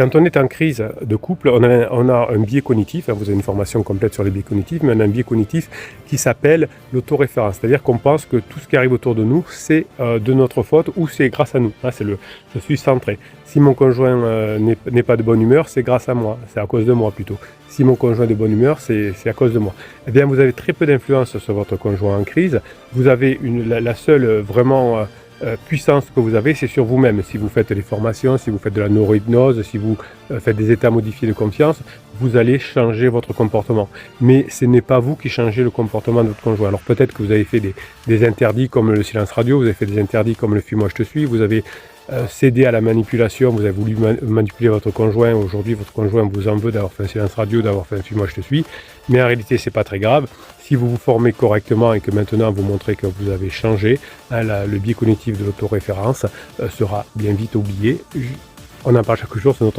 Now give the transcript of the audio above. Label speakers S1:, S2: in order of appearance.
S1: Quand on est en crise de couple, on a un biais cognitif, vous avez une formation complète sur les biais cognitifs, mais on a un biais cognitif qui s'appelle l'autoréférence. C'est-à-dire qu'on pense que tout ce qui arrive autour de nous, c'est de notre faute ou c'est grâce à nous. Je suis centré. Si mon conjoint n'est pas de bonne humeur, c'est grâce à moi, c'est à cause de moi plutôt. Si mon conjoint est de bonne humeur, c'est à cause de moi. Eh bien, vous avez très peu d'influence sur votre conjoint en crise. Vous avez la seule vraiment puissance que vous avez, c'est sur vous-même. Si vous faites des formations, si vous faites de la neurohypnose, si vous faites des états modifiés de confiance, vous allez changer votre comportement. Mais ce n'est pas vous qui changez le comportement de votre conjoint. Alors peut-être que vous avez fait des interdits comme le silence radio, vous avez fait des interdits comme le fuis-moi je te suis, vous avez cédé à la manipulation, vous avez voulu manipuler votre conjoint. Aujourd'hui, votre conjoint vous en veut d'avoir fait un silence radio, d'avoir fait un fuis-moi je te suis. Mais en réalité, c'est pas très grave. Si vous vous formez correctement et que maintenant vous montrez que vous avez changé, le biais cognitif de l'autoréférence sera bien vite oublié. On en parle chaque jour sur notre